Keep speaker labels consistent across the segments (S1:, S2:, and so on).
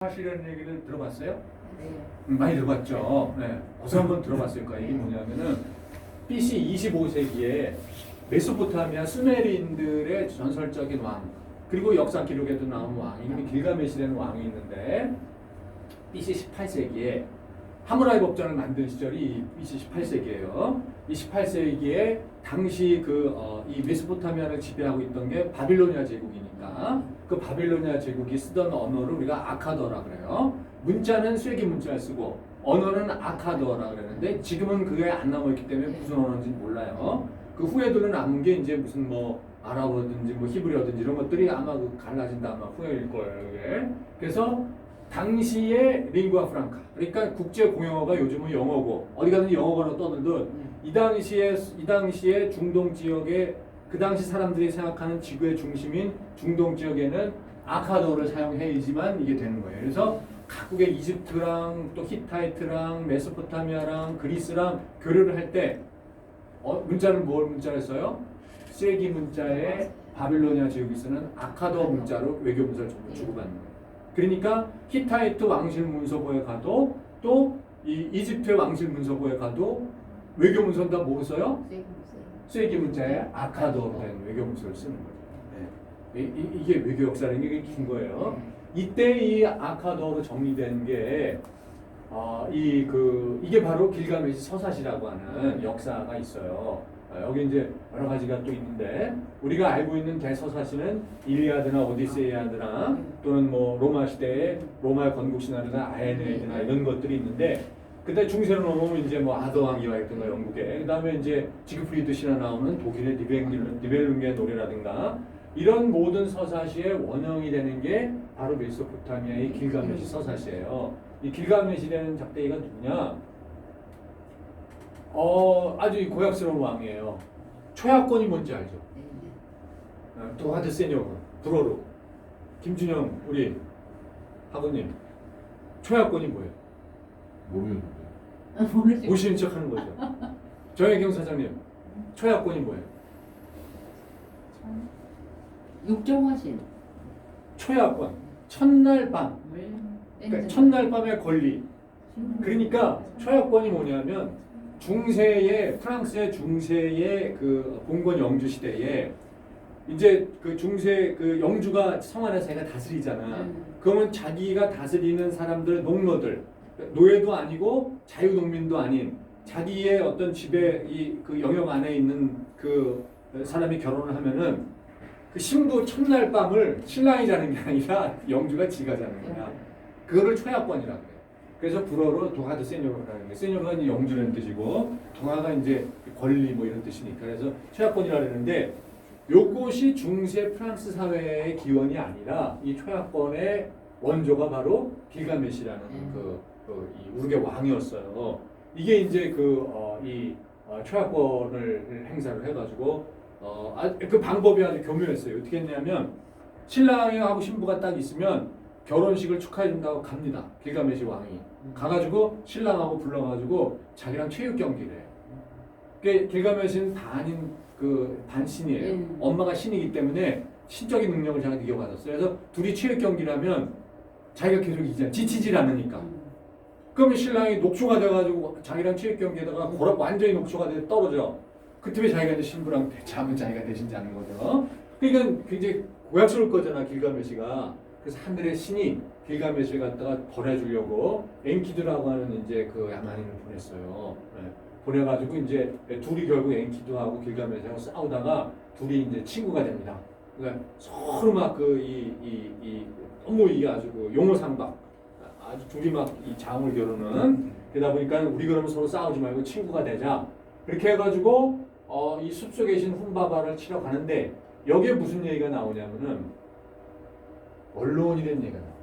S1: 사실이라는 얘기를 들어봤어요?
S2: 네.
S1: 많이 들어봤죠. 네. 어서 한번 들어봤을 거예요. 이게 뭐냐면은 BC 25세기에 메소포타미아 수메르인들의 전설적인 왕, 그리고 역사 기록에도 나온 왕, 이름이 길가메시라는 왕이 있는데 BC 18세기에 하무라비 법전을 만든 시절이 BC 18세기예요. 이 18세기에 당시 이 메소포타미아를 지배하고 있던 게 바빌로니아 제국이니까 그 바빌로니아 제국이 쓰던 언어를 우리가 아카더라 그래요. 문자는 쇠기 문자를 쓰고 언어는 아카더라 그러는데 지금은 그게 안 남아있기 때문에 무슨 언어인지 몰라요. 그 후에들은 남은 게 이제 무슨 뭐 아랍어든지 뭐 히브리어든지 이런 것들이 아마 그 갈라진다 아마 후에일 거예요. 이게. 그래서 당시의 링구아 프랑카, 그러니까 국제 공용어가 요즘은 영어고 어디 가든 영어로 떠들듯 이 당시에 중동 지역에 그 당시 사람들이 생각하는 지구의 중심인 중동 지역에는 아카더를 사용해야지만 이게 되는 거예요. 그래서 각국의 이집트랑 또 히타이트랑 메소포타미아랑 그리스랑 교류를 할 때 문자는 뭘 문자를 써요? 쇠기 문자에 바빌로니아 제국이 쓰는 아카더 문자로 외교 문서를 전부 주고받는 거예요. 그러니까 히타이트 왕실 문서고에 가도 또 이 이집트 왕실 문서고에 가도 외교 문서는 다 뭐 써요? 쇠기 문자에 아카더로 된 외교 문서를 쓰는 거죠. 네. 이게 외교 역사라는 게 긴 거예요. 이때 이 아카더로 정리된 게 이게 바로 길가메시 서사시라고 하는 역사가 있어요. 여기 이제 여러 가지가 또 있는데 우리가 알고 있는 대서사시는 일리아드나 오디세이아드나 또는 뭐 로마 시대의 로마의 건국 신화나 아에네이드나 이런 것들이 있는데 그때 중세로 넘어오면 이제 뭐 아더왕이와 있던 거 영국에 그다음에 이제 지그프리드 신화 나오는 독일의 니벨룽게의 노래라든가 이런 모든 서사시의 원형이 되는 게 바로 메소포타미아의 길가메시 서사시예요. 이 길가메시라는 작대기가 누구냐? 아주 고약스러운 왕이에요. 초야권이 뭔지 알죠? 도하드 세뇨르, 불어로. 김준영 우리 학우님, 초야권이 뭐예요?
S3: 모르는데.
S1: 모시는 척 하는 거죠. 정혜경 사장님, 초야권이 뭐예요?
S2: 육종화신.
S1: 초야권, 첫날 밤. 그러니까 첫날 밤의 권리. 그러니까 초야권이 뭐냐면 프랑스의 중세의 그 봉건 영주 시대에 이제 그 중세 그 영주가 성 안에서 자기가 다스리잖아. 그러면 자기가 다스리는 사람들 농노들 노예도 아니고 자유농민도 아닌 자기의 어떤 집에 그 영역 안에 있는 그 사람이 결혼을 하면은 그 신부 첫날 밤을 신랑이 자는 게 아니라 영주가 지가 자는 거야. 그거를 초야권이라고 해요. 그래서 불어로 도하드 세뇨르라는 게 세뇨르가 이제 영주라는 뜻이고 도하가 이제 권리 뭐 이런 뜻이니까 그래서 초야권이라고 그러는데 요것이 중세 프랑스 사회의 기원이 아니라 이 초야권의 원조가 바로 길가메시라는 이 우르게 왕이었어요. 이게 이제 초야권을 행사를 해가지고 그 방법이 아주 교묘했어요. 어떻게 했냐면 신랑하고 신부가 딱 있으면 결혼식을 축하해준다고 갑니다. 길가메시 왕이 가가지고 신랑하고 불러가지고 자기랑 체육 경기를 해요. 길가메시는 반신이에요. 엄마가 신이기 때문에 신적인 능력을 자기가 이겨받았어요. 그래서 둘이 체육 경기를 하면 자기가 계속 이기잖아요. 지치질 않으니까. 그러면 신랑이 녹초가 돼가지고 자기랑 체육 경기에다가 완전히 녹초가 돼 떨어져. 그때 자기가 이제 신부랑 대차하면 자기가 대신 자는 거죠. 그러니까 굉장히 고약스러울 거잖아 길가메시가. 그래서 하늘의 신이 길가메시를 갖다가 벌해주려고 엔키두라고 하는 이제 그 야만인을 보냈어요. 네. 보내가지고 이제 둘이 결국 엔키두하고 길가메시하고 싸우다가 둘이 이제 친구가 됩니다. 그러니까 서로 막 너무 이게 아주 용어상박, 아주 둘이 막 이 장을 겨루는 그러다 보니까 우리 그러면 서로 싸우지 말고 친구가 되자. 그렇게 해가지고 이 숲속에 계신 훔바바를 치러 가는데 여기에 무슨 얘기가 나오냐면은 언론이라는 얘기가 나와요.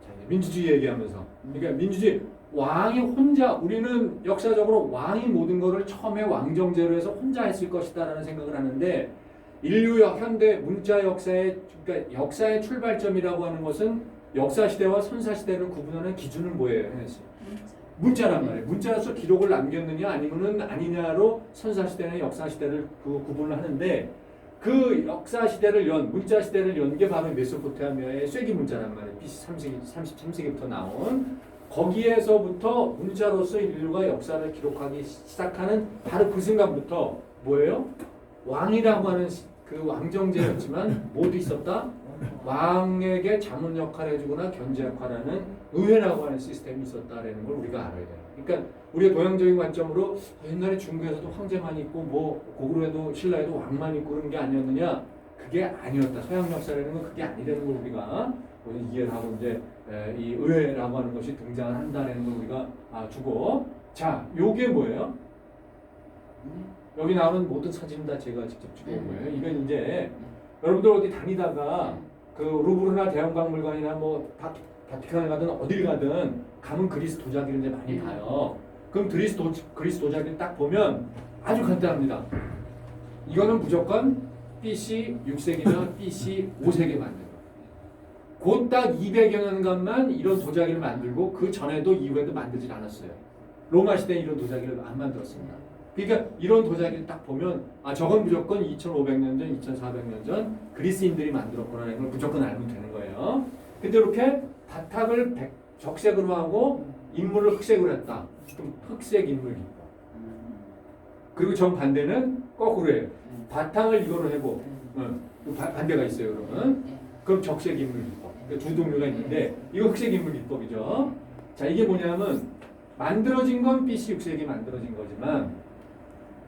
S1: 자, 이제 민주주의 얘기하면서 그러니까 민주주의 왕이 혼자 우리는 역사적으로 왕이 모든 것을 처음에 왕정제로 해서 혼자 했을 것이다라는 생각을 하는데 인류 현대 문자 그러니까 역사의 출발점이라고 하는 것은 역사 시대와 선사 시대를 구분하는 기준은 뭐예요? 문자란 말이에요. 문자로서 기록을 남겼느냐 아니면은 아니냐로 선사 시대나 역사 시대를 구분을 하는데 그 역사 시대를 문자 시대를 연 게 바로 메소포타미아의 쐐기 문자란 말이에요. BC 33세기부터 나온 거기에서부터 문자로서 인류가 역사를 기록하기 시작하는 바로 그 순간부터 뭐예요? 왕이라고 하는 그 왕정제였지만 뭐도 있었다? 왕에게 자문 역할을 해주거나 견제 역할을 하는 의회라고 하는 시스템이 있었다라는 걸 우리가 알아야 돼요. 그러니까 우리가 동양적인 관점으로 옛날에 중국에서도 황제만 있고 뭐 고구려에도 신라에도 왕만 있고 그런 게 아니었느냐? 그게 아니었다. 서양 역사라는 건 그게 아니라는 걸 우리가 이해를 하고 이제 이 의회라고 하는 것이 등장을 한다는 걸 우리가 주고 자, 요게 뭐예요? 여기 나오는 모든 사진은 다 제가 직접 찍어온 거예요. 이건 이제 여러분들 어디 다니다가 그 루브르나 대형박물관이나 뭐 바티칸에 가든 어딜 가든 가면 그리스 도자기를 이제 많이 봐요. 그럼 그리스 도자기를 딱 보면 아주 간단합니다. 이거는 무조건 BC 6세기나 BC 5세기에 만든 거. 곧 딱 200여 년간만 이런 도자기를 만들고 그 전에도 이후에도 만들질 않았어요. 로마 시대에 이런 도자기를 안 만들었습니다. 그러니까 이런 도자기를 딱 보면 저건 무조건 2500년 전, 2400년 전 그리스인들이 만들었구나라는 걸 무조건 알면 되는 거예요. 근데 이렇게 바탕을 적색으로 하고 인물을 흑색으로 했다. 그럼 흑색 인물 기법. 그리고 정반대는 거꾸로 해요. 바탕을 이거로 해고 반대가 있어요. 그럼 적색 인물 기법. 두 종류가 있는데 이거 흑색 인물 기법이죠. 자, 이게 뭐냐면 만들어진 건 BC 6세기 만들어진 거지만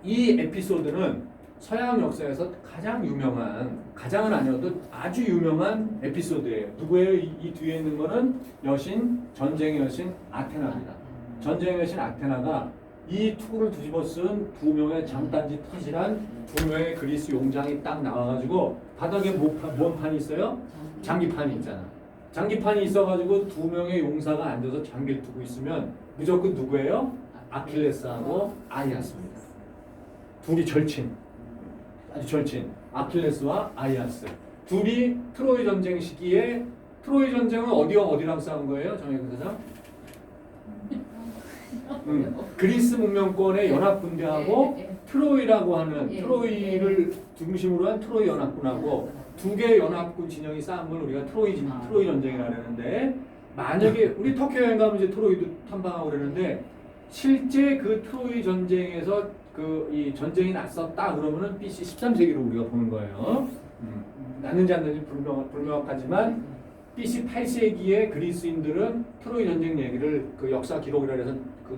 S1: 이 에피소드는 서양 역사에서 가장 유명한, 가장은 아니어도 아주 유명한 에피소드예요. 누구예요? 이 뒤에 있는 거는 여신, 전쟁의 여신 아테나입니다. 전쟁의 여신 아테나가 이 투구를 뒤집어 쓴 두 명의 장단지 터질한 두 명의 그리스 용장이 딱 나와가지고 바닥에 뭔 판이 있어요? 장기판이 있잖아. 장기판이 있어가지고 두 명의 용사가 앉아서 장기를 두고 있으면 무조건 누구예요? 아킬레스하고 아이아스입니다. 둘이 절친, 아주 절친. 아킬레스와 아이아스. 둘이 트로이 전쟁 시기에 트로이 전쟁은 어디와 어디랑 싸운 거예요, 정혜근 사장? 그리스 문명권의 연합군대하고 트로이라고 하는 트로이를 중심으로 한 트로이 연합군하고 두 개의 연합군 진영이 싸운 걸 우리가 트로이 전쟁이라고 하는데 만약에 우리 터키 여행 가면 이제 트로이도 탐방하고 그러는데 실제 그 트로이 전쟁에서 이 전쟁이 났었다 그러면은 BC 13세기로 우리가 보는 거예요. 났는지 안 났는지 불명확하지만 BC 8세기에 그리스인들은 트로이 전쟁 얘기를 그 역사 기록이라 해서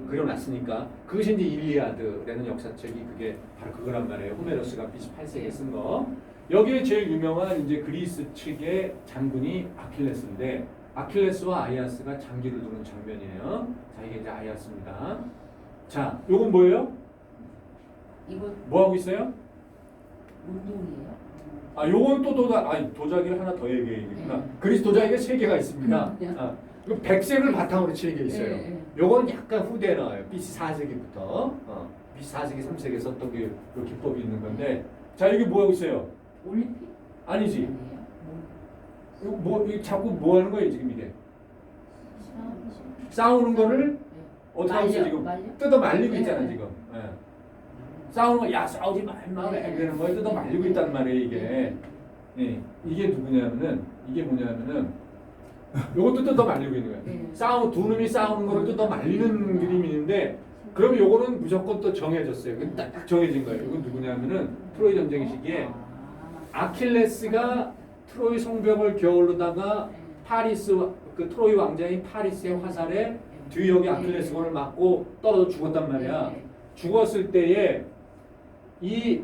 S1: 그려놨으니까 그것이 이제 일리아드라는 역사책이 그게 바로 그거란 말이에요. 호메로스가 BC 8세기에 쓴 거. 여기에 제일 유명한 이제 그리스 측의 장군이 아킬레스인데 아킬레스와 아이아스가 장기를 두는 장면이에요. 자, 이게 이제 아이아스입니다. 자, 요건 뭐예요?
S2: 이거
S1: 뭐 하고 있어요?
S2: 운동이에요?
S1: 요건 또 도자기를 하나 더 얘기해야겠구나. 그리스 도자기가 3개가 있습니다. 그 백색을 바탕으로 치는 게 있어요. 요건 약간 후대에 나와요. BC 4세기부터. BC 4세기, 3세기에 썼던 게 요 기법이 있는 건데 자, 이게 뭐 하고 있어요?
S2: 올림픽?
S1: 아니지. 이거 자꾸 뭐 하는 거예요, 지금 이게? 싸우는 거를 어떻게 하고 있어, 지금? 뜯어 말리고 있잖아, 지금. 싸우는 거, 야, 싸우지 말마, 왜 그러는 거야? 뜯어 말리고 있단 말이에요, 이게. 이게 이게 뭐냐면은, 요것도 뜯어 말리고 있는 거야. 두 놈이 싸우는 거를 뜯어 말리는 그림이 있는데, 그럼 요거는 무조건 또 정해졌어요. 딱 정해진 거예요. 이건 누구냐면은, 트로이 전쟁 시기에 아킬레스가 트로이 성벽을 겨울르다가 그 트로이 왕자인 파리스의 화살에 뒤역에 아킬레스건을 맞고 떨어져 죽었단 말이야. 죽었을 때에 이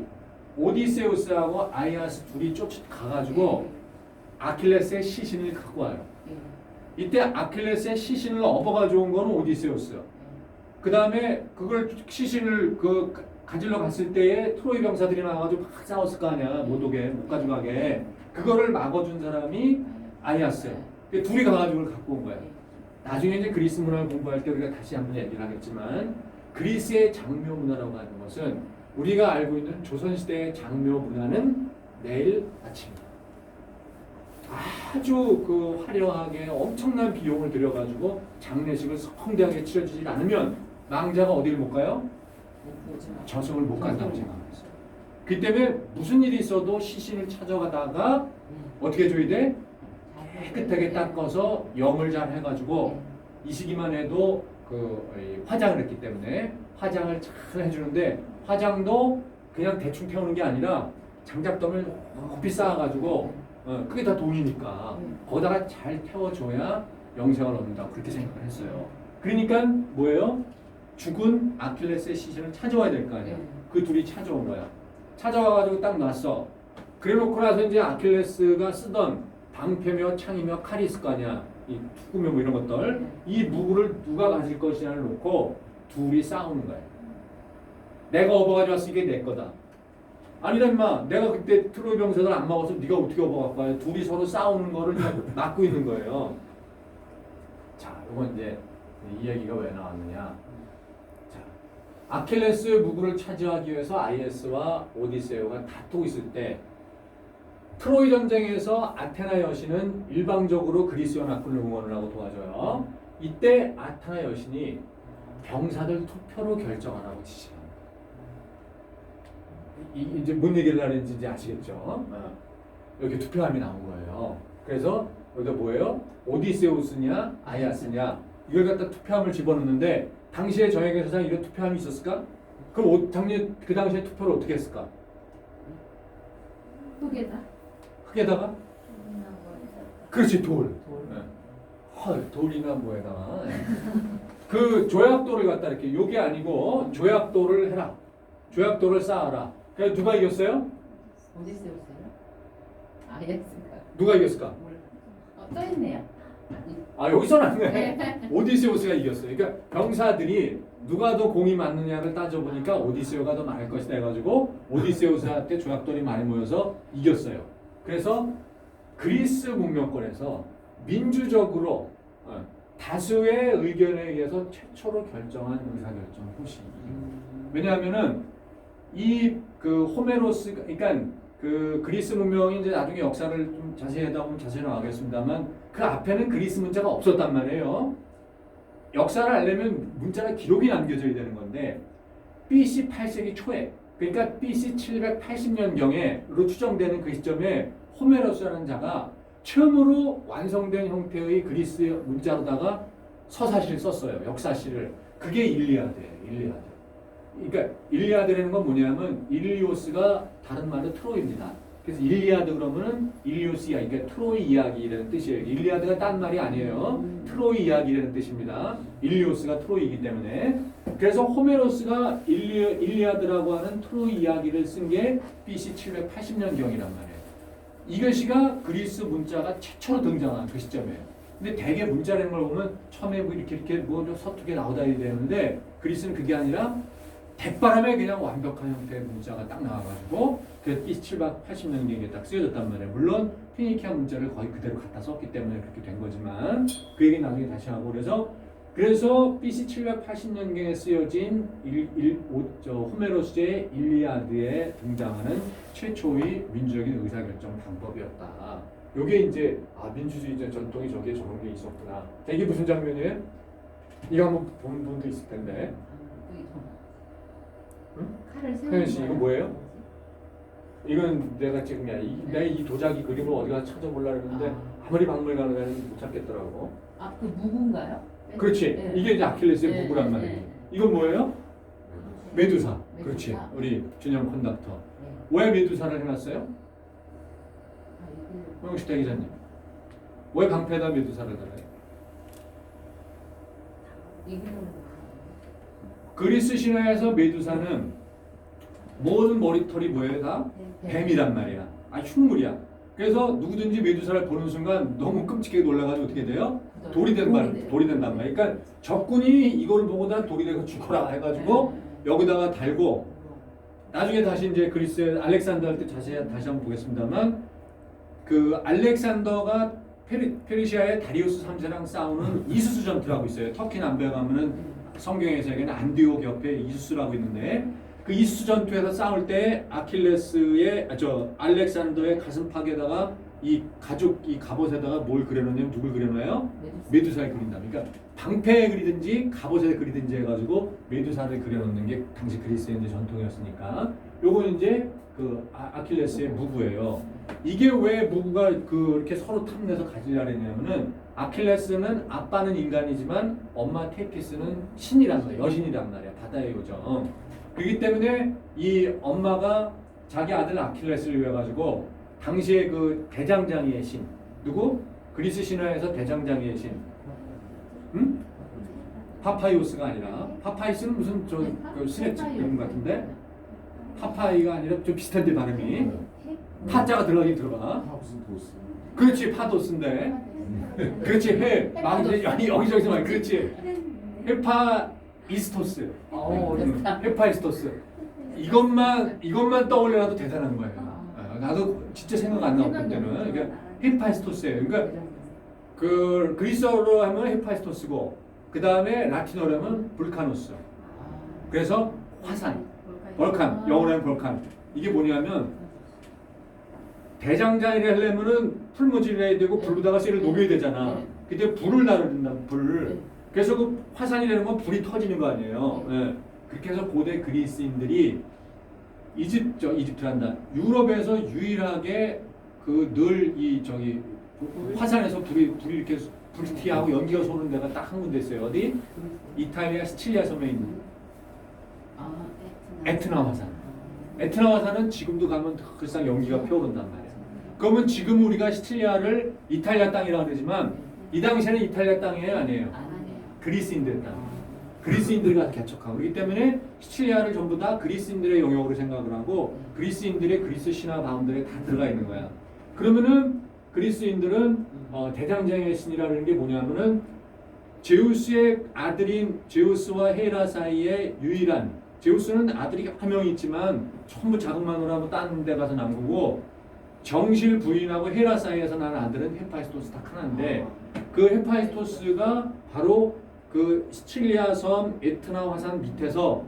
S1: 오디세우스하고 아이아스 둘이 쫓아가가지고 아킬레스의 시신을 갖고 와요. 이때 아킬레스의 시신을 업어가지고 온 거는 오디세우스요. 그 다음에 그걸 시신을 가지러 갔을 때에 트로이 병사들이 나와가지고 막 싸웠을 거 아니야. 못 가져가게. 그거를 막아준 사람이 아이아스예요. 둘이 가가지고 그걸 갖고 온 거야. 나중에 이제 그리스 문화를 공부할 때 우리가 다시 한번 얘기를 하겠지만 그리스의 장묘 문화라고 하는 것은 우리가 알고 있는 조선시대의 장묘 문화는 내일 아침입니다. 아주 화려하게 엄청난 비용을 들여가지고 장례식을 성대하게 치러지지 않으면 망자가 어디를 못 가요? 저승을 못 간다고 생각했어요. 그 때문에 무슨 일이 있어도 시신을 찾아가다가 어떻게 해줘야 돼? 깨끗하게 닦아서 염을 잘 해가지고 이 시기만 해도 이 화장을 했기 때문에 화장을 잘 해주는데 화장도 그냥 대충 태우는 게 아니라 장작덤을 높이 쌓아가지고 그게 다 돈이니까 거기다가 잘 태워줘야 영생을 얻는다 그렇게 생각을 했어요. 그러니까 뭐예요? 죽은 아킬레스의 시신을 찾아와야 될 거 아니야. 그 둘이 찾아온 거야. 찾아와가지고 딱 놨어. 그래놓고 나서 이제 아킬레스가 쓰던 방패며 창이며 칼이 있을 거 아니야. 이 투구며 뭐 이런 것들. 이 무구를 누가 가질 것이냐를 놓고 둘이 싸우는 거야. 내가 업어가지고 왔으니까 내 거다. 아니다 임마. 내가 그때 트로이 병사들 안 먹어서 네가 어떻게 업어갖고 와요. 둘이 서로 싸우는 거를 막고 있는 거예요. 자, 이건 이제 이 얘기가 왜 나왔느냐. 자, 아킬레스 무구를 차지하기 위해서 아이에스와 오디세오가 다투고 있을 때 트로이 전쟁에서 아테나 여신은 일방적으로 그리스와 나폴을 응원을 하고 도와줘요. 이때 아테나 여신이 병사들 투표로 결정하라고 지시합니다. 이제 뭔 얘기를 하는지 이제 아시겠죠? 여기 투표함이 나온 거예요. 그래서 여기다 뭐예요? 오디세우스냐 아이아스냐 이걸 갖다 투표함을 집어넣는데 당시에 정예계 세상에 이런 투표함이 있었을까? 그럼 그 당시에 투표를 어떻게 했을까?
S2: 흙에다.
S1: 흙에다가? 그렇지 돌. 헐 돌이나 뭐에다가 그 조약돌을 갖다 이렇게 요게 아니고 조약돌을 해라. 조약돌을 쌓아라. 그래서 누가 이겼어요?
S2: 오디세우스요? 아이에스가.
S1: 누가 이겼을까?
S2: 떠있네요.
S1: 아 여기서는 안 돼. 오디세우스가 이겼어요. 그러니까 병사들이 누가 더 공이 많느냐를 따져보니까 오디세우가 더 많을 것이다 해가지고 오디세우스한테 조약돌이 많이 모여서 이겼어요. 그래서 그리스 문명권에서 민주적으로 다수의 의견에 의해서 최초로 결정한 의사결정 호시. 왜냐하면은 이 그 호메로스 그러니까 그 그리스 문명이 이제 나중에 역사를 좀 자세히 하다 보면 자세히 나가겠습니다만 그 앞에는 그리스 문자가 없었단 말이에요. 역사를 알려면 문자가 기록이 남겨져야 되는 건데 BC 8세기 초에 그러니까 BC 780년경에로 추정되는 그 시점에 호메로스라는 자가 처음으로 완성된 형태의 그리스 문자로다가 서사시를 썼어요. 역사시를. 그게 일리아드예요. 일리아드. 그러니까 일리아드라는 건 뭐냐면 일리오스가 다른 말로 트로이입니다. 그래서 일리아드 그러면은 일리오스 이야기, 그러니까 트로이 이야기라는 뜻이에요. 일리아드가 딴 말이 아니에요. 트로이 이야기라는 뜻입니다. 일리오스가 트로이이기 때문에. 그래서 호메로스가 일리아드라고 하는 트로이 이야기를 쓴 게 BC 780년경이란 말이에요. 이것이가 그리스 문자가 최초로 등장한 그 시점이에요. 근데 대개 문자라는 걸 보면 처음에 뭐 이렇게 뭐 좀 서투게 나오다 되는데 그리스는 그게 아니라 대바람에 그냥 완벽한 형태의 문자가 딱 나와가지고 그래서 BC 780년경에 딱 쓰여졌단 말이에요. 물론 피니키아 문자를 거의 그대로 갖다 썼기 때문에 그렇게 된 거지만 그 얘기 나중에 다시 하고 그래서 BC 780년경에 쓰여진 호메로스의 일리아드에 등장하는 최초의 민주적인 의사결정 방법이었다. 요게 이제 민주주의 전통이 저게 저런 게 있었구나. 자, 이게 무슨 장면이에요? 이거 한번 본 분도 있을 텐데. 응?
S2: 칼을
S1: 혜연 씨 이거 뭐예요?
S2: 거지?
S1: 이건 내가 지금 내가 이 도자기 그림을 어디 가서 찾아보려고 했는데 아무리 박물관을 가면 못 찾겠더라고.
S2: 그 무구인가요?
S1: 그렇지.
S2: 네.
S1: 이게 이제 아킬레스의
S2: 네,
S1: 무구란
S2: 네,
S1: 말이에요.
S2: 네.
S1: 이건 뭐예요? 메두사.
S2: 메두사.
S1: 그렇지. 우리 준영 컨덕터.
S2: 네.
S1: 왜 메두사를 해놨어요?
S2: 이거
S1: 홍식대 기자님. 왜 방패에다 메두사를 달아요?
S2: 이거는
S1: 그리스 신화에서 메두사는 모든 머리털이 뭐예요? 다 뱀이란 말이야. 흉물이야. 그래서 누구든지 메두사를 보는 순간 너무 끔찍하게 놀라가지고 어떻게 돼요? 돌이 된단 말이야. 그러니까 적군이 이걸 보고 난 돌이 되고 죽어라 해가지고 여기다가 달고 나중에 다시 이제 그리스의 알렉산더 할 때 다시 한번 보겠습니다만 그 알렉산더가 페르시아의 다리우스 3세랑 싸우는 이수스 전투라고 있어요. 터키 남부에 가면은 성경에서는 안디옥 옆에 이수스라고 있는데 그 이수스 전투에서 싸울 때 알렉산더의 가슴팍에다가 이 갑옷에다가 뭘 그려놓냐면 누굴 그려놔요? 메두사를 그린다. 그러니까 방패에 그리든지 갑옷에 그리든지 해가지고 메두사를 그려놓는 게 당시 그리스의 이제 전통이었으니까 요건 이제 그 아킬레스의 무구예요. 이게 왜 무구가 그렇게 서로 탐내서 가지려 했냐면은 아킬레스는 아빠는 인간이지만 엄마 테티스는 신이란 말이야. 여신이란 말이야. 바다의 요정. 그렇기 때문에 이 엄마가 자기 아들 아킬레스를 위해 가지고 당시에 그 대장장이의 신 누구? 그리스 신화에서 대장장이의 신. 응? 파파이오스가 아니라 파파이스는 무슨 그 스낵 이름 같은데 파파이가 아니라 좀 비슷한데 발음이 파자가 들어가긴 들어가.
S3: 무슨 도스?
S1: 그렇지 파도스인데 그렇지 막 이제 여기저기서 막 그렇지 헤파이스토스.
S2: 어렵다.
S1: 헤파이스토스. 이것만 떠올려도 대단한 거예요. 나도 진짜 생각 안 나고 그때는 그러니까 헤파이스토스예요. 그러니까 그 그리스어로 하면 헤파이스토스고 그 다음에 라틴어로 하면 불카노스. 그래서 화산, 벌칸, 영어로 하면 벌칸. 이게 뭐냐면 대장장이를 하려면은 풀무질을 해야 되고 불로다가 쇠를 녹여야 되잖아. 그때 불을 다룬다, 불. 그래서 그 화산이 되는 건 불이 터지는 거 아니에요. 예. 그렇게 해서 고대 그리스인들이 이집트란다. 유럽에서 유일하게 그 늘 이 저기 화산에서 불이 이렇게 불티하고 연기가 솟는 데가 딱 한 군데 있어요. 어디? 이탈리아 시칠리아 섬에 있는 에트나 화산. 에트나 화산은 지금도 가면 글상 연기가 피어오른단 말이야. 그러면 지금 우리가 시칠리아를 이탈리아 땅이라고 그러지만 이 당시에는 이탈리아 땅이 아니에요. 그리스인들 땅. 그리스인들이 가서 개척하고 그렇기 때문에 시칠리아를 전부 다 그리스인들의 영역으로 생각을 하고 그리스인들의 그리스 신화 가운데 다 들어가 있는 거야. 그러면은 그리스인들은 대장장이의 신이라는 게 뭐냐면은 제우스의 아들인 제우스와 헤라 사이에 유일한 제우스는 아들이 한 명 있지만 전부 작은 마누라하고 다른 데 가서 난 거고 정실 부인하고 헤라 사이에서 난 아들은 헤파이스토스 딱 하나인데 그 헤파이스토스가 바로 그 시칠리아 섬 에트나 화산 밑에서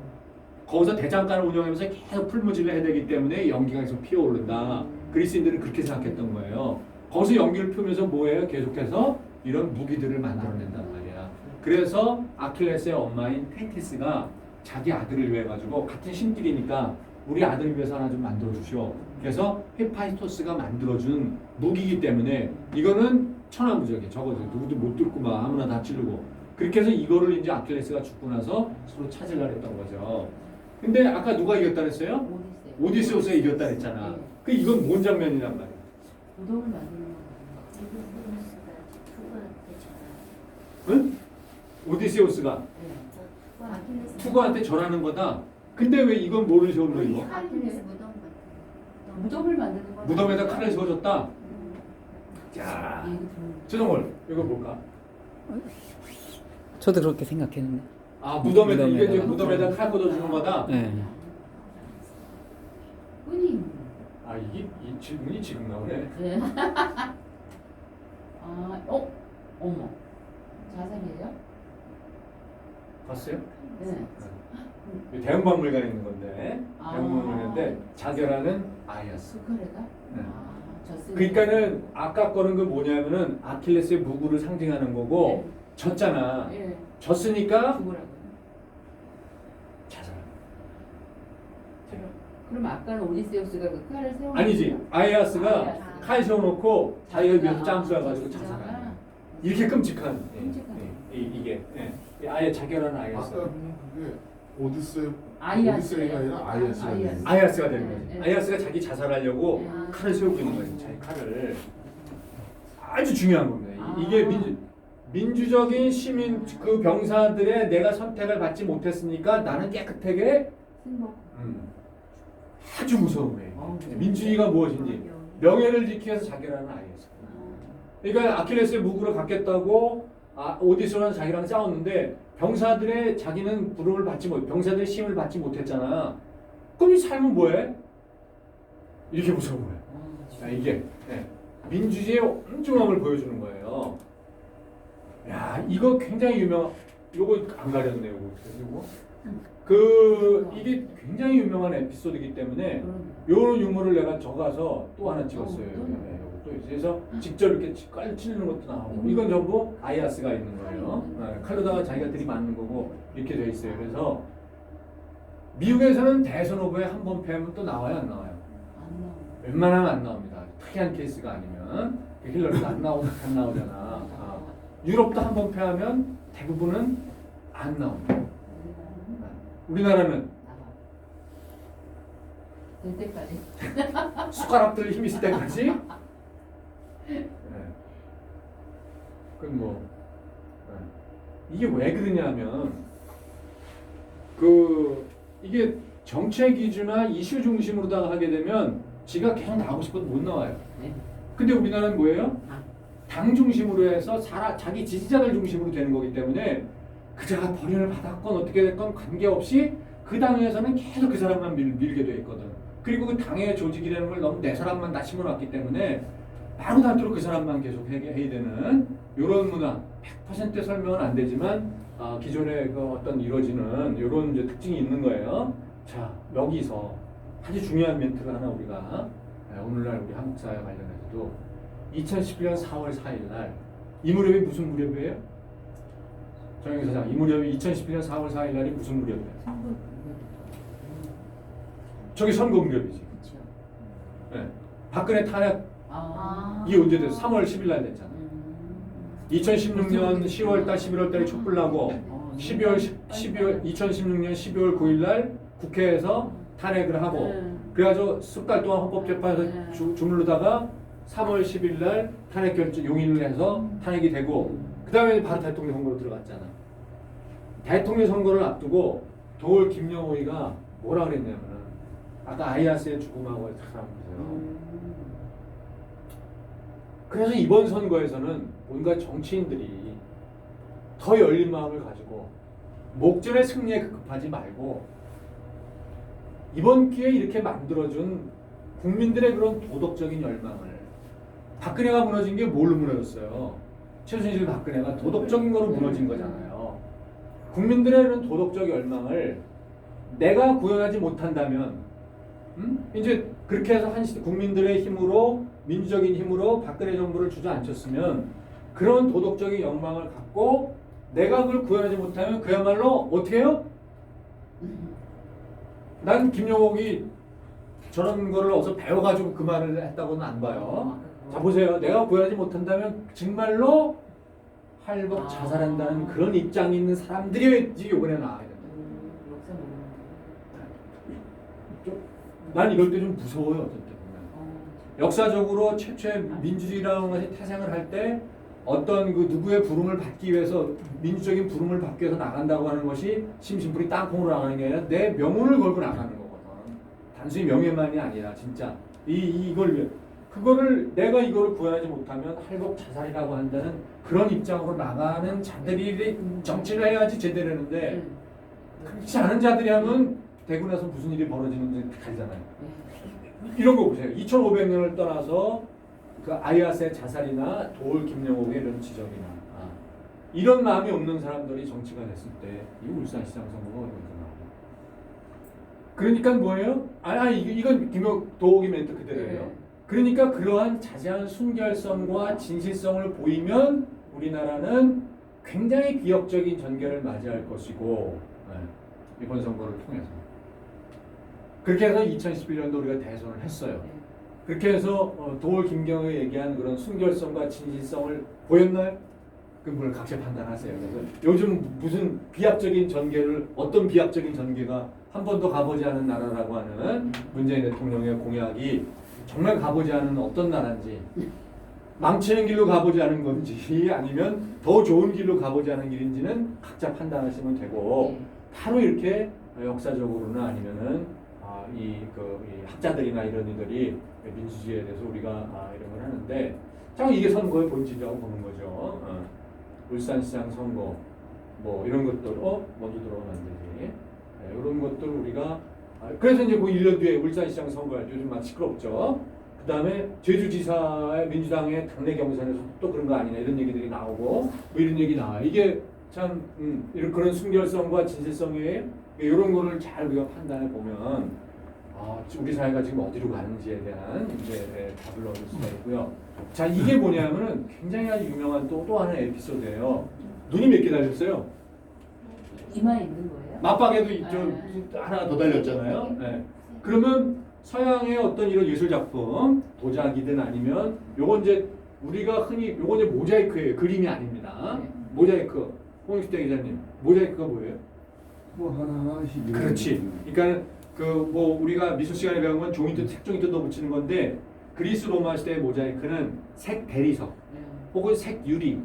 S1: 거기서 대장간을 운영하면서 계속 풀무질을 해야 되기 때문에 연기가 계속 피어오른다. 그리스인들은 그렇게 생각했던 거예요. 거기서 연기를 피우면서 뭐예요? 계속해서 이런 무기들을 만들어낸단 말이야. 그래서 아킬레스의 엄마인 테티스가 자기 아들을 위해 가지고 같은 신끼리니까 우리 아들을 위해서 하나 좀 만들어 주시오. 그래서 헤파이스토스가 만들어준 무기이기 때문에 이거는 천하무적이야. 저거 누구도 못 뚫고 막 아무나 다 찌르고 그렇게 해서 이거를 이제 아킬레스가 죽고 나서 서로 찾으려 했던 거죠. 근데 아까 누가 이겼다 그랬어요? 오디세우스가 이겼다 그랬잖아. 그 이건 뭔 장면이란 말이야?
S2: 무덤을 만드는 거.
S1: 응? 오디세우스가 투고한테 절하는 거다. 근데 왜 이건 뭐를 세우는 거야? 이거?
S2: 무덤을 만드는 거.
S1: 무덤에다 칼을 세워줬다. 자, 최동월 이거 뭘까?
S4: 저도 그렇게 생각했는데.
S1: 아 무덤에다 이게 이제
S4: 무덤에다가.
S1: 무덤에다 칼 꽂아주는 거다.
S4: 네.
S2: 은이.
S1: 아 이게 이 질문이 지금 나오네.
S2: 네. 어머. 자살이에요?
S1: 봤어요?
S2: 네.
S1: 대형박물관에 있는 건데
S2: 아.
S1: 대형박물관인데 자결하는 아이아스.
S2: 수카레가?
S1: 네.
S2: 졌으니까.
S1: 그러니까는 아까 거는 그 뭐냐면은 아킬레스의 무구를 상징하는 거고 졌잖아.
S2: 예.
S1: 졌으니까
S2: 죽으라고.
S1: 자살.
S2: 그럼 아까는 오디세우스가 그 칼을 세워.
S1: 아니지. 아이아스가
S2: 아이아스.
S1: 칼 세워놓고 자기가 위해서
S2: 자기가,
S1: 짱 쏴가지고 자살하는 거야. 이렇게 끔찍한
S2: 끔찍한.
S1: 이게 아예 자결하는 아이아스.
S3: 아까 그게 오디세이가
S2: 아이아스예요.
S3: 아니라 아이아스가
S2: 아이아스.
S3: 되는
S1: 아이아스가 되는 거지.
S2: 네.
S1: 아이아스가 자기 자살하려고
S2: 네.
S1: 칼을 세우고 있는 거지. 자기 칼을. 아주 중요한 겁니다.
S2: 아.
S1: 이게 민주적인 시민 그 병사들의 내가 선택을 받지 못했으니까 나는 깨끗하게
S2: 승복.
S1: 아주 무서운 거예요.
S2: 무서워.
S1: 민주주의가 무엇인지 명예를 지키기 위해서 자결하는 아이였어. 그러니까 아킬레스의 무구를 갖겠다고 오디세우는 자기랑 싸웠는데 병사들의 자기는 부름을 받지 못, 병사들의 심을 받지 못했잖아. 그럼 이 삶은 뭐해? 이렇게 무서운 거예요. 자, 이게 민주주의의 엄중함을 보여주는 거예요. 야, 이거 굉장히 요거 안 가렸네요. 그리고 이게 굉장히 유명한 에피소드이기 때문에 요런 유머를 내가 적어서 또 하나 찍었어요. 요것도 그래서 직접 이렇게 칼 찌르는 것도 나오고 이건 전부 아이아스가 있는 거예요. 칼로다가 자기가 들이맞는 거고 이렇게 돼 있어요. 그래서 미국에서는 대선 후보에 한 번 패면 또 나와요, 안 나와요?
S2: 나와.
S1: 웬만하면 안 나옵니다. 특이한 케이스가 아니면 힐러리도 안 나오잖아. 유럽도 한 번 패하면 대부분은 안 나옵니다. 우리나라는
S2: 나와. 될 때까지.
S1: 숟가락들 힘 있을 때까지. 네. 그럼 뭐 이게 왜 그러냐면 이게 정책 위주나 이슈 중심으로다가 하게 되면 지가 계속 나가고 싶어도 못 나와요.
S2: 네.
S1: 근데 우리나라는 뭐예요?
S2: 아.
S1: 당 중심으로 해서 자기 지지자들 중심으로 되는 거기 때문에 그자가 벌인을 받았건 어떻게 됐건 관계없이 그 당에서는 계속 그 사람만 밀게 돼 있거든. 그리고 그 당의 조직이라는 걸 너무 내 사람만 다 심어놨기 때문에 바로 닿도록 그 사람만 계속 해야 되는 이런 문화. 100% 설명은 안 되지만 기존에 그 어떤 이루어지는 이런 이제 특징이 있는 거예요. 자, 여기서 아주 중요한 멘트를 하나 우리가 오늘날 우리 한국 사회 관련해서도 2011년 4월 4일 날 이 무렵이 무슨 무렵이에요? 정영희 사장, 이 무렵이 2011년 4월 4일 날이 무슨 무렵이에요? 저기 선거 무렵이지.
S2: 그렇죠.
S1: 네. 박근혜 탄핵이
S2: 아.
S1: 언제 됐어? 3월 10일 날 됐잖아. 2016년 10월 달 11월 달에 촛불 나고 2016년 12월 9일 날 국회에서 탄핵을 하고 그래가지고 석 달 동안 헌법재판에서 주물르다가 3월 10일 날 탄핵 결정 용인을 해서 탄핵이 되고 그 다음에 바로 대통령 선거로 들어갔잖아. 대통령 선거를 앞두고 도올 김영호이가 뭐라 그랬냐면은 아까 아이아스의 죽음하고 참 보세요. 그래서 이번 선거에서는 뭔가 정치인들이 더 열린 마음을 가지고 목전의 승리에 급급하지 말고 이번 기회에 이렇게 만들어준 국민들의 그런 도덕적인 열망을 박근혜가 무너진 게 뭘로 무너졌어요? 최순실 박근혜가 도덕적인 거로 무너진 거잖아요. 국민들의 그런 도덕적 열망을 내가 구현하지 못한다면 이제 그렇게 해서 국민들의 힘으로 민주적인 힘으로 박근혜 정부를 주저앉혔으면 그런 도덕적인 욕망을 갖고 내가 그걸 구현하지 못하면 그야말로 어떻게 해요? 난 김용옥이 저런 거를 어디서 배워가지고 그 말을 했다고는 안 봐요. 자 보세요. 내가 구현하지 못한다면 정말로 할복 자살한다는 그런 입장이 있는 사람들이 이번에 나와야 된다. 난 이럴 때 좀 무서워요. 어떤 때 보면. 역사적으로 최초의 민주주의라는 것이 태생을 할 때 어떤 그 누구의 부름을 받기 위해서 민주적인 부름을 받기 위해서 나간다고 하는 것이 심심풀이 땅콩으로 나가는 게 아니라 내 명운을 걸고 나가는 거거든. 단순히 명예만이 아니라 진짜 이걸 그거를 내가 이거를 구현하지 못하면 할복 자살이라고 한다는 그런 입장으로 나가는 자들이 정치를 해야지 제대로 하는데 그렇지 않은 자들이 하면 되고 나서 무슨 일이 벌어지는지 알잖아요. 이런 거 보세요. 2500년을 떠나서 그 아이아스의 자살이나 도올 김영옥의 이런 지적이나 이런 마음이 없는 사람들이 정치가 됐을 때 이 울산시장 선거가 어디서 나와요? 그러니까 뭐예요? 이건 도옥이 멘트 그대로예요. 그러니까 그러한 자세한 순결성과 진실성을 보이면 우리나라는 굉장히 기억적인 전개를 맞이할 것이고 이번 선거를 통해서 그렇게 해서 2011년도 우리가 대선을 했어요. 그렇게 해서 도올 김경호가 얘기한 그런 순결성과 진실성을 보였나요? 그걸 각자 판단하세요. 그래서 요즘 무슨 비합적인 전개를 어떤 비합적인 전개가 한 번도 가보지 않은 나라라고 하는 문재인 대통령의 공약이 정말 가보지 않은 어떤 나라인지 망치는 길로 가보지 않은 건지 아니면 더 좋은 길로 가보지 않은 길인지는 각자 판단하시면 되고 바로 이렇게 역사적으로나 아니면은 이 학자들이나 이런 이들이 민주주의에 대해서 우리가 이런 걸 하는데 참 이게 선거의 본질이라고 보는 거죠. 울산시장 선거 뭐 이런 것들 먼저 들어오면 안 되지. 이런 것들 우리가 그래서 이제 그 1년 뒤에 울산시장 선거가 요즘 막 시끄럽죠. 그 다음에 제주지사의 민주당의 당내 경선에서 또 그런 거 아니냐 이런 얘기들이 나오고 뭐 이런 얘기 나와요. 이게 참 이런 그런 순결성과 진실성에 이런 거를 잘 우리가 판단해 보면 우리 사회가 지금 어디로 가는지에 대한 이제 답을 얻을 수가 있고요. 자 이게 뭐냐면은 굉장히 아주 유명한 또 하나의 에피소드예요. 눈이 몇 개 달렸어요?
S2: 이마에 있는 거예요?
S1: 맞박에도 하나 더 달렸잖아요. 네. 그러면 서양의 어떤 이런 예술 작품, 도자기든 아니면 요건 이제 우리가 흔히 요건 이제 모자이크예요. 그림이 아닙니다.
S2: 네.
S1: 모자이크. 홍익대 기자님, 모자이크가 뭐예요?
S3: 뭐 하나씩.
S1: 그렇지. 그러니까 그 뭐 우리가 미술 시간에 배운 건 조인트, 색 조인트 넣어붙이는 건데 그리스 로마 시대의 모자이크는 색 대리석 혹은 색 유리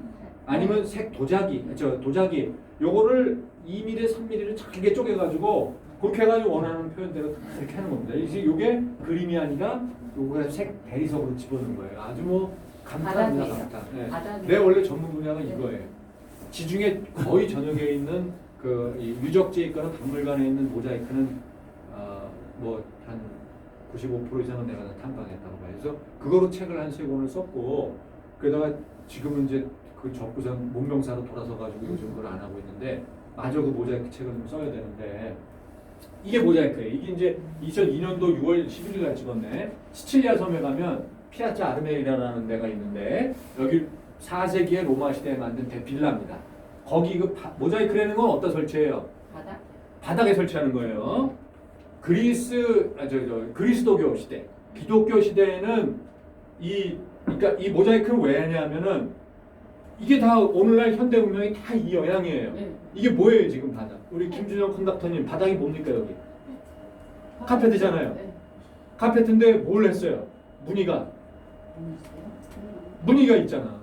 S1: 아니면 색 도자기, 도자기 요거를 2mm, 3mm를 잘게 쪼개가지고 그렇게 해가지고 원하는 표현대로 다 이렇게 하는 겁니다. 이제 요게 그림이 아니라 요거 색 대리석으로 집어넣는 거예요. 아주 뭐 감탄합니다,
S2: 바닥이에요.
S1: 감탄. 네.
S2: 바닥에.
S1: 내 원래 전문 분야가 이거예요. 지중해 거의 전역에 있는 그 유적지에 있거나 박물관에 있는 모자이크는 뭐 한 95% 이상은 내가 다 탐방했다고 봐요. 그래서 그거로 책을 한 3권을 썼고 그러다가 지금은 이제 그 적부상 문명사로 돌아서 가지고 요즘 그걸 안 하고 있는데 마저 그 모자이크 책을 좀 써야 되는데 이게 모자이크예요. 이게 이제 2002년도 6월 11일 날 찍었네. 시칠리아 섬에 가면 피아자 아르메리라는 데가 있는데 여기 4세기의 로마 시대에 만든 대빌라입니다. 거기 그 모자이크라는 건 어디다 설치해요?
S2: 바닥.
S1: 바닥에 설치하는 거예요. 그리스도교 시대, 기독교 시대에는 그러니까 이 모자이크를 왜 하냐면은 이게 다 오늘날 현대 문명이 다 이 영향이에요.
S2: 네.
S1: 이게 뭐예요 지금 바닥? 우리 김준영 컨덕터님 바닥이 뭡니까 여기? 카페트잖아요.
S2: 네.
S1: 카페트인데 뭘 했어요? 무늬가 있잖아.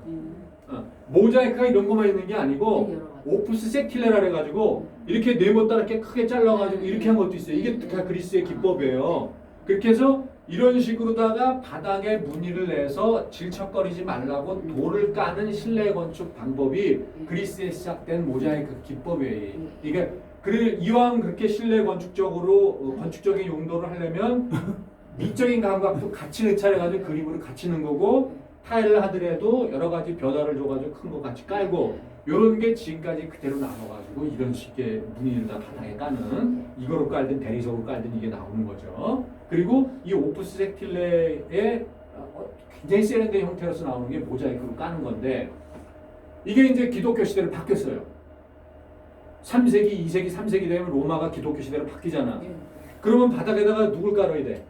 S1: 모자이크가 이런 것만 있는 게 아니고 오프스 섹틸레라 해가지고 이렇게 네모 따라 이렇게 크게 잘라가지고 이렇게 한 것도 있어요. 이게 다 그리스의 기법이에요. 그렇게 해서 이런 식으로다가 바닥에 무늬를 내서 질척거리지 말라고 돌을 까는 실내 건축 방법이 그리스에 시작된 모자이크 기법이에요. 이게 그래 이왕 그렇게 실내 건축적으로 건축적인 용도를 하려면 미적인 감각도 같이 넣자해가지고 그림으로 같이 넣은 거고 타일을 하더라도 여러 가지 벼다를 줘가지고 큰 거 같이 깔고 요런 게 지금까지 그대로 남아가지고 이런 식의 무늬를 다 바닥에 까는 이거로 깔든 대리석으로 깔든 이게 나오는 거죠. 그리고 이 오프스 섹틸레의 굉장히 세련된 형태로서 나오는 게 모자이크로 까는 건데 이게 이제 기독교 시대로 바뀌었어요. 3세기, 2세기, 3세기 되면 로마가 기독교 시대로 바뀌잖아. 그러면 바닥에다가 누굴 깔아야 돼?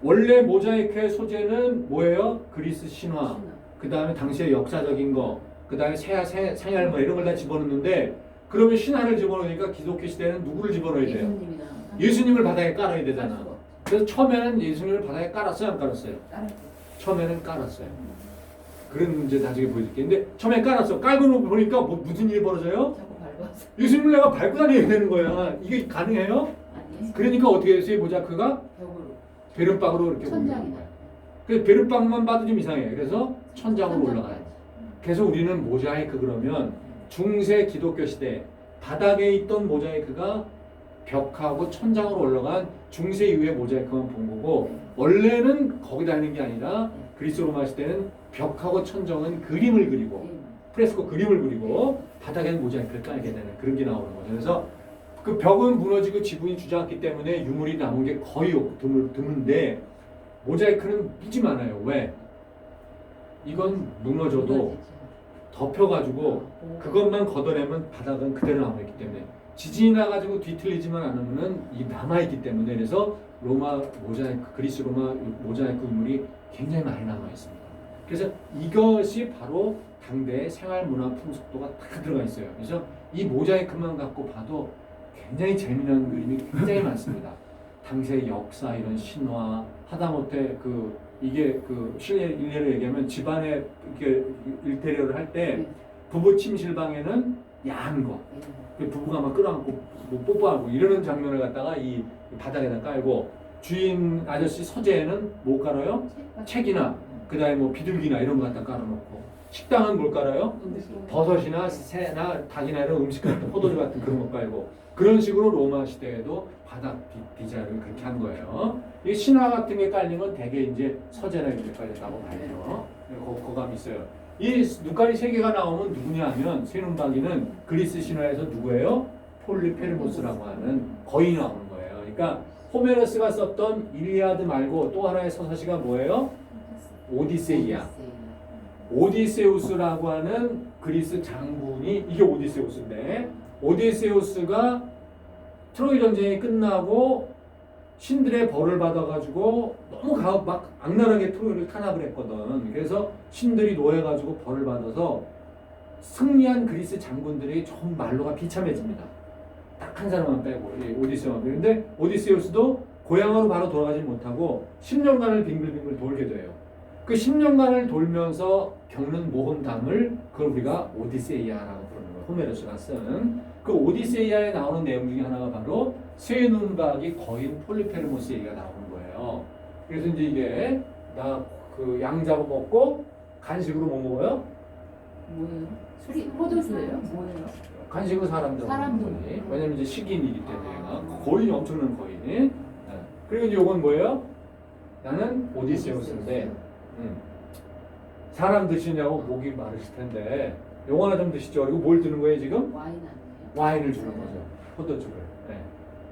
S1: 원래 모자이크의 소재는 뭐예요? 그리스 신화. 그 다음에 당시의 역사적인 거, 그 다음에 생활 뭐 이런 걸 다 집어넣는데 그러면 신화를 집어넣으니까 기독교 시대는 누구를 집어넣어야 돼요? 예수님을 바닥에 깔아야 되잖아. 그래서 처음에는 예수님을 바닥에 깔았어요? 안 깔았어요? 처음에는 깔았어요. 그런 문제 나중에 보여줄게. 근데 처음에 깔았어. 깔고 보니까 무슨 일이 벌어져요?
S2: 자꾸 밟았어.
S1: 예수님을 내가 밟고 다녀야 되는 거야. 이게 가능해요?
S2: 아니.
S1: 그러니까 어떻게 됐어요? 모자이크가?
S2: 벽으로.
S1: 베른방으로 이렇게 올라가는
S2: 천장이다.
S1: 거야. 그래서 베른방만 봐도 좀 이상해. 그래서 천장으로 올라가요. 그래서 우리는 모자이크 그러면 중세 기독교 시대 바닥에 있던 모자이크가 벽하고 천장으로 올라간 중세 이후의 모자이크만 본 거고 원래는 거기다 하는 게 아니라 그리스 로마 시대는 벽하고 천정은 그림을 그리고 프레스코 그림을 그리고 바닥에는 모자이크를 깔게 되는 그런 게 나오는 거죠. 그래서 그 벽은 무너지고 지붕이 주저앉기 때문에 유물이 남은 게 거의 드문데 모자이크는 무지 많아요. 왜? 이건 무너져도 덮여가지고 그것만 걷어내면 바닥은 그대로 남아있기 때문에 지진이 나가지고 뒤틀리지만 않으면 이 남아있기 때문에 그래서 로마 모자이크, 그리스 로마 모자이크 유물이 굉장히 많이 남아있습니다. 그래서 이것이 바로 당대의 생활문화 풍속도가 다 들어가 있어요. 그래서 이 모자이크만 갖고 봐도 굉장히 재미난 그림이 굉장히 많습니다. 당시의 역사, 이런 신화, 하다못해 이게 일례로 얘기하면 집안에 이렇게 인테리어를 할 때 부부 침실방에는 야한 거, 부부가 막 끌어안고 뭐 뽀뽀하고 이러는 장면을 갖다가 이 바닥에다 깔고 주인 아저씨 서재에는 뭐 깔아요? 책이나 그다음에 뭐 비둘기나 이런 거 갖다 깔아놓고 식당은 뭘 깔아요? 버섯이나 새나 닭이나 이런 음식 같은 포도주 같은 그런 거 깔고 그런 식으로 로마 시대에도 바닥 디자인을 그렇게 한 거예요. 이 신화 같은 게 깔린 건 대개 이제 서재나 이런 데 깔렸다고 봐야죠. 거감이 있어요. 이 눈깔이 3개가 나오면 누구냐 하면 세눈박이는 그리스 신화에서 누구예요? 폴리페르모스라고 하는 거인이 나오는 거예요. 그러니까 호메로스가 썼던 일리아드 말고 또 하나의 서사시가 뭐예요? 오디세이야. 오디세우스라고 하는 그리스 장군이 이게 오디세우스인데 오디세우스가 트로이 전쟁이 끝나고 신들의 벌을 받아가지고 너무 막 악랄하게 트로이를 탄압을 했거든. 그래서 신들이 노해가지고 벌을 받아서 승리한 그리스 장군들이 좀 말로가 비참해집니다. 딱 한 사람만 빼고 이 오디세우스. 그런데 오디세우스도 고향으로 바로 돌아가지 못하고 10년간을 빙글빙글 돌게 돼요. 그 10년간을 돌면서 겪는 모험담을 그걸 우리가 오디세이아라고 부르는 거예요. 호메로스가 쓴 그 오디세이아에 나오는 내용 중에 하나가 바로 새 눈박이 거인 폴리페르모스 얘기가 나오는 거예요. 그래서 이제 이게 나 그 양 잡아먹고 간식으로 뭐 먹어요?
S2: 뭐예요? 포도주예요? 뭐예요?
S1: 간식은 사람들
S2: 사람들.
S1: 먹는 거니. 왜냐면 이제 식인이기 때문에 얘가 거인이 엄청난 거인이. 네. 그리고 이제 이건 뭐예요? 나는 오디세우스인데 사람 드시냐고 목이 마르실 텐데 요거 하나 좀 드시죠. 그리고 뭘 드는 거예요 지금?
S2: 와인 아니에요?
S1: 와인을 주는 거죠. 포도주를. 네.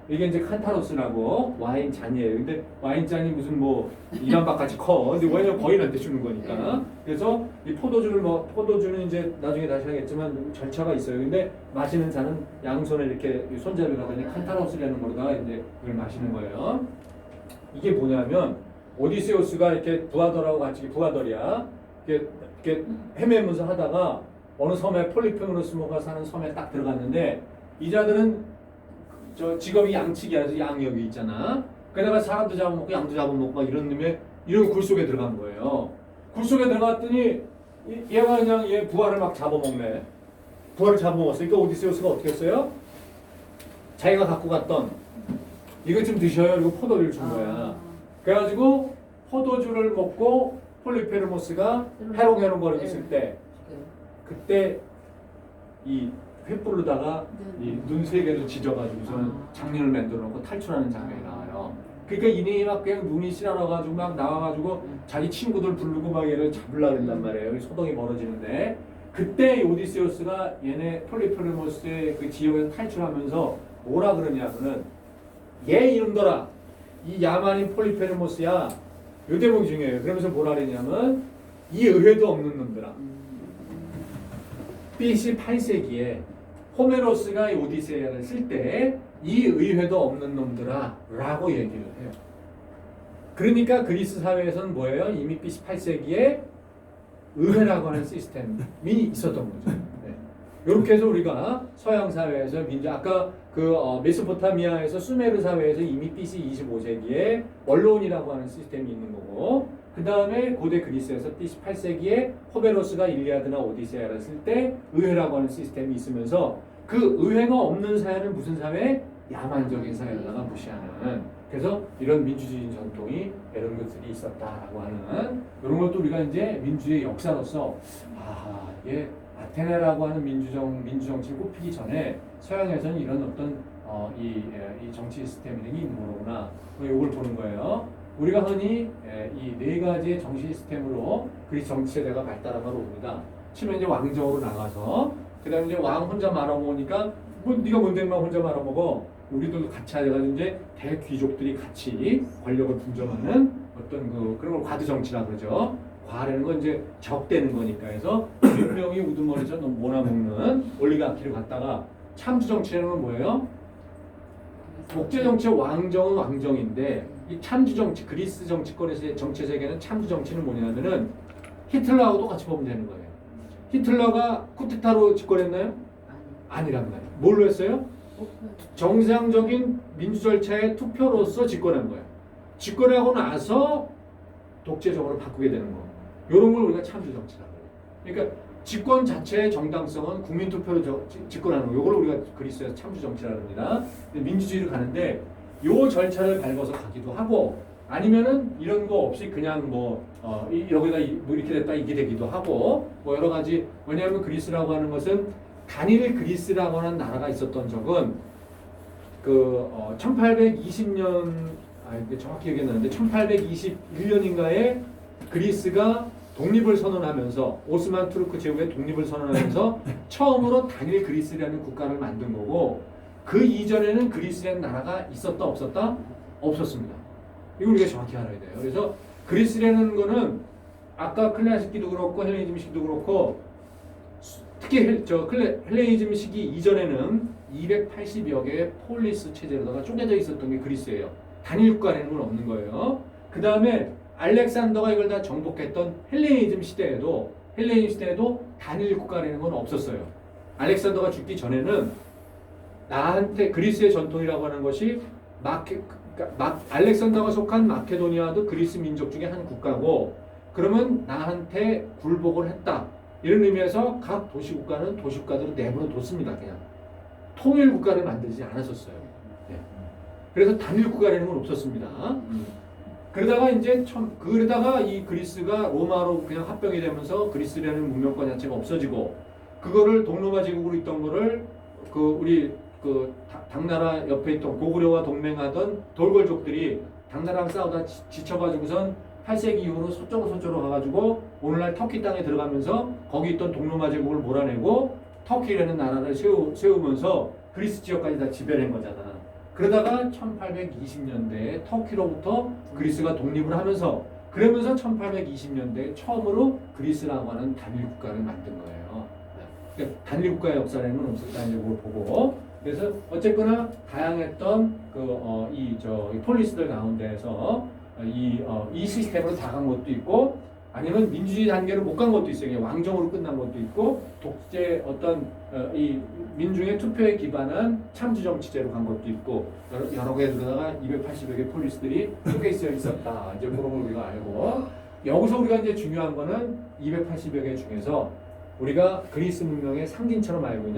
S1: 이게 이제 칸타로스라고 와인 잔이에요. 근데 와인 잔이 무슨 뭐 이만박같이 커. 근데 왜냐면 거인한테 주는 거니까. 그래서 이 포도주는 이제 나중에 다시 하겠지만 절차가 있어요. 근데 마시는 잔은 양손에 이렇게 손잡이를 하더니 칸타로스라는 거로다가 이제 이걸 마시는 거예요. 이게 뭐냐면 오디세우스가 이렇게 부하들하고 같이 부하들이야. 이렇게 헤매면서 하다가 어느 섬에 폴리페무로스모가 사는 섬에 딱 들어갔는데 이 자들은 저 직업이 양치기라서 양여기 있잖아. 그러다가 사람도 잡아먹고 양도 잡아먹고 막 이런 놈에 이런 굴 속에 들어간 거예요. 굴 속에 들어갔더니 얘가 그냥 얘 부하를 막 잡아먹네. 부하를 잡아먹었으니까 오디세우스가 어떻게 했어요? 자기가 갖고 갔던 이거 좀 드셔요. 그리고 포도주를 준 거야. 그래가지고 포도주를 먹고 폴리페르모스가 해롱해롱거리고 있을 때 그때 이 횃불로다가 이 눈 세 개를 지져가지고서는 장면을 만들어 놓고 탈출하는 장면이 나와요. 그러니까 이내이 막 그냥 눈이 시라라가지고 막 나와가지고 자기 친구들 부르고 막 얘를 잡으려고 한단 말이에요. 소동이 벌어지는데 그때 오디세우스가 얘네 폴리페르모스의 그 지역에서 탈출하면서 뭐라 그러냐면은 얘 이놈들아 이 야만인 폴리페르모스야 요 대목이 중요해요. 그러면서 뭐라 그러냐면 이 의회도 없는 놈들아. BC 8세기에 호메로스가 이 오디세이아를 쓸 때 이 의회도 없는 놈들아 라고 얘기를 해요. 그러니까 그리스 사회에서는 뭐예요? 이미 BC 8세기에 의회라고 하는 시스템이 있었던 거죠. 네. 이렇게 해서 우리가 서양 사회에서 아까 그 메소포타미아에서 수메르 사회에서 이미 BC 25세기에 원로원이라고 하는 시스템이 있는 거고 그 다음에 고대 그리스에서 BC 8세기에 호메로스가 일리아드나 오디세이아를 쓸 때 의회라고 하는 시스템이 있으면서 그 의회가 없는 사회는 무슨 사회? 야만적인 사회로다가 무시하는. 그래서 이런 민주주의 전통이 이런 것들이 있었다라고 하는 이런 것도 우리가 이제 민주의 역사로서 이게 아테네라고 하는 민주정치를 꼽히기 전에 서양에서는 이런 어떤 이 정치 시스템이 있는 거구나. 이걸 보는 거예요. 우리가 흔히 이 네 가지의 정치 시스템으로 그리스 정치 세대가 발달한 걸 봅니다. 치면 이제 왕정으로 나가서 그다음에 이제 왕 혼자 말아먹으니까 뭐 네가 뭔데 막 혼자 말아먹어. 우리도 같이 해가지고 이제 대귀족들이 같이 권력을 분점하는 어떤 그런 걸 과드 정치라 그러죠. 과라는 건 이제 적대는 거니까 해서 몇 명이 우두머리에서 몰아먹는 올리가키를 갖다가 참주 정치라는 건 뭐예요? 독재 정치의 왕정은 왕정인데 이 참주 정치, 그리스 정치권에서의 정치 세계는 참주 정치는 뭐냐면은 히틀러하고 똑같이 보면 되는 거예요. 히틀러가 쿠데타로 집권했나요? 아니란 말이에요. 뭘로 했어요? 정상적인 민주 절차의 투표로서 집권한 거예요. 집권하고 나서 독재적으로 바꾸게 되는 거. 이런 걸 우리가 참주 정치라고 해요. 그러니까 집권 자체의 정당성은 국민 투표로 집권하는 거. 이걸 우리가 그리스에서 참주 정치라고 합니다. 민주주의로 가는데 요 절차를 밟아서 가기도 하고 아니면은 이런 거 없이 그냥 여기다 뭐 이렇게 됐다 이게 되기도 하고 뭐 여러 가지. 왜냐하면 그리스라고 하는 것은 단일 그리스라고 하는 나라가 있었던 적은 그 1820년 정확히 기억이 안 나는데 1821년인가에 그리스가 독립을 선언하면서 오스만 투르크 제국의 독립을 선언하면서 처음으로 단일 그리스라는 국가를 만든 거고 그 이전에는 그리스라는 나라가 있었다 없었다? 없었습니다. 이거 우리가 정확히 알아야 돼요. 그래서 그리스라는 거는 아까 클래식 시기도 그렇고 헬레니즘 시기도 그렇고 특히 헬레니즘 시기 이전에는 280여 개의 폴리스 체제로다가 쪼개져 있었던 게 그리스예요. 단일 국가라는 건 없는 거예요. 그 다음에 알렉산더가 이걸 다 정복했던 헬레니즘 시대에도 단일 국가라는 건 없었어요. 알렉산더가 죽기 전에는 나한테 그리스의 전통이라고 하는 것이 알렉산더가 속한 마케도니아도 그리스 민족 중에 한 국가고, 그러면 나한테 굴복을 했다 이런 의미에서 각 도시국가는 도시국가대로 내버려 뒀습니다. 그냥 통일 국가를 만들지 않았었어요. 네. 그래서 단일 국가라는 건 없었습니다. 그러다가 이 그리스가 로마로 그냥 합병이 되면서 그리스라는 문명권 자체가 없어지고, 그거를 동로마 제국으로 있던 거를 우리 당나라 옆에 있던 고구려와 동맹하던 돌골족들이 당나라랑 싸우다 지쳐가지고선 8세기 이후로 서쪽으로 가가지고 오늘날 터키 땅에 들어가면서 거기 있던 동로마 제국을 몰아내고 터키라는 나라를 세우면서 그리스 지역까지 다 지배한 거잖아. 그러다가 1820년대에 터키로부터 그리스가 독립을 하면서, 그러면서 1820년대에 처음으로 그리스라고 하는 단일 국가를 만든 거예요. 그러니까 단일 국가의 역사라는 건 없었다는 걸 보고, 그래서 어쨌거나 다양했던 이 폴리스들 가운데에서 이 시스템으로 다 간 것도 있고, 아니면 민주주의 단계로 못 간 것도 있어요. 그냥 왕정으로 끝난 것도 있고, 독재 이 민중의 투표에 기반한 참주 정치제로 간 것도 있고, 여러 개 들어다가 280여 개 폴리스들이 쪼개 있었다. 이제 그런 걸 우리가 알고, 여기서 우리가 이제 중요한 거는 280여 개 중에서 우리가 그리스 문명의 상징처럼 알고 있는